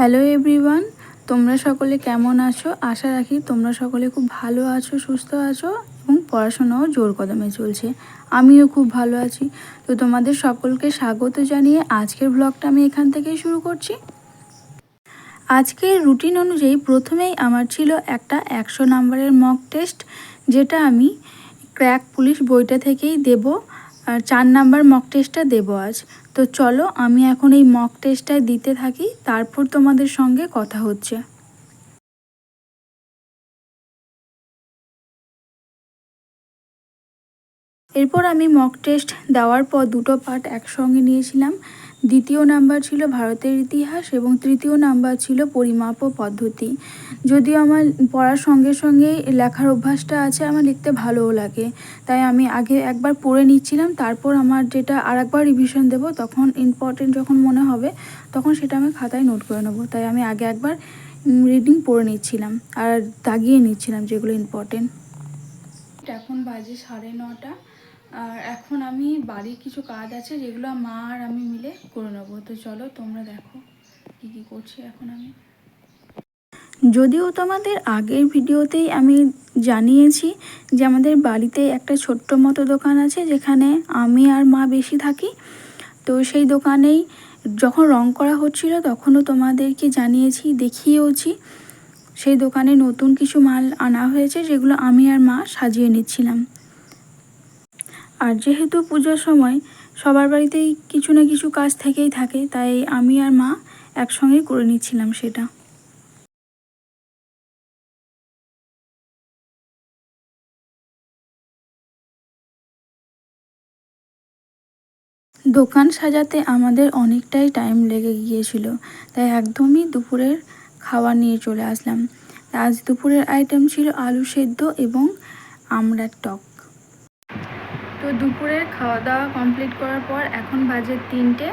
Hello everyone, তোমরা সকলে কেমন আছো? আশা রাখি তোমরা সকলে খুব ভালো আছো, সুস্থ আছো এবং পড়াশোনাও জোর কদমে চলছে। আমিও খুব ভালো আছি। তো তোমাদের সকলকে স্বাগত জানিয়ে আজকের ব্লগটা আমি এখান থেকেই শুরু করছি। আজকের রুটিন অনুযায়ী প্রথমেই আমার ছিল একটা 100 নাম্বারের মক টেস্ট, যেটা আমি ক্র্যাক পুলিশ বইটা থেকেই দেব। আর 4 নাম্বার মক টেস্টটা দেবো আজ। তো চলো আমি এখন এই মক টেস্টটা দিতে থাকি, তারপর তোমাদের সঙ্গে কথা হচ্ছে। এরপর আমি মক টেস্ট দেওয়ার পর দুটো পার্ট একসঙ্গে নিয়েছিলাম। দ্বিতীয় নাম্বার ছিল ভারতের ইতিহাস এবং তৃতীয় নাম্বার ছিল পরিমাপ ও পদ্ধতি। যদিও আমার পড়ার সঙ্গে সঙ্গে লেখার অভ্যাসটা আছে, আমার লিখতে ভালোও লাগে, তাই আমি আগে একবার পড়ে নিচ্ছিলাম, তারপর আমার যেটা আরেকবার রিভিশন দেবো তখন ইম্পর্টেন্ট যখন মনে হবে তখন সেটা আমি খাতায় নোট করে নেবো। তাই আমি আগে একবার রিডিং পড়ে নিচ্ছিলাম আর দাগিয়ে নিচ্ছিলাম যেগুলো ইম্পর্টেন্ট। এখন বাজে 9:30, আর এখন আমি বাড়ির কিছু কাজ আছে যেগুলো মা আর আমি মিলে করে নেবো। তো চলো তোমরা দেখো কী কী করছি এখন আমি। যদিও তোমাদের আগের ভিডিওতেই আমি জানিয়েছি যে আমাদের বাড়িতে একটা ছোট্ট মতো দোকান আছে যেখানে আমি আর মা বেশি থাকি। তো সেই দোকানেই যখন রং করা হচ্ছিল তখনও তোমাদেরকে জানিয়েছি, দেখিয়েওছি। সেই দোকানে নতুন কিছু মাল আনা হয়েছে যেগুলো আমি আর মা সাজিয়ে নিচ্ছিলাম। আর যেহেতু পুজোর সময় সবার বাড়িতেই কিছু না কিছু কাজ থেকেই থাকে, তাই আমি আর মা একসঙ্গে করে নিচ্ছিলাম সেটা। দোকান সাজাতে আমাদের অনেকটাই টাইম লেগে গিয়েছিল, তাই একদমই দুপুরের খাবার নিয়ে চলে আসলাম। আজ দুপুরের আইটেম ছিল আলু সেদ্ধ এবং আমড়ার টক। তো দুপুরের খাওয়া দাওয়া কমপ্লিট করার পর এখন বাজে 3টে,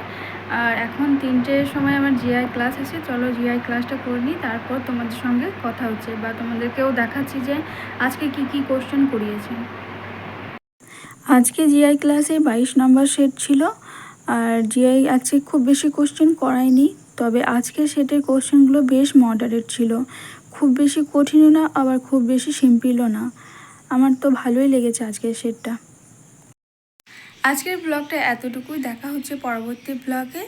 আর এখন 3টের সময় আমার জিআই ক্লাস আছে। চলো জিআই ক্লাসটা করে নিই, তারপর তোমাদের সঙ্গে কথা হচ্ছে বা তোমাদেরকেও দেখাচ্ছি যে আজকে কি কি কোশ্চেন করিয়েছে। আজকে জিআই ক্লাসে 22 নম্বর সেট ছিল, আর জিআই আজকে খুব বেশি কোশ্চেন করায়নি, তবে আজকে সেটের কোশ্চেনগুলো বেশ মডারেট ছিল, খুব বেশি কঠিনও না আবার খুব বেশি সিম্পলও না। আমার তো ভালোই লেগেছে আজকের সেটটা। আজকের ব্লগটা এতটুকুই, দেখা হচ্ছে পরবর্তী ব্লগে।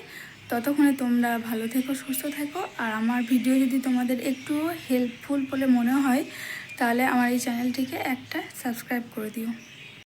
ততক্ষণে তোমরা ভালো থেকো, সুস্থ থেকো, আর আমার ভিডিও যদি তোমাদের একটু হেল্পফুল বলে মনে হয় তাহলে আমার এই চ্যানেলটিকে একটা সাবস্ক্রাইব করে দিও।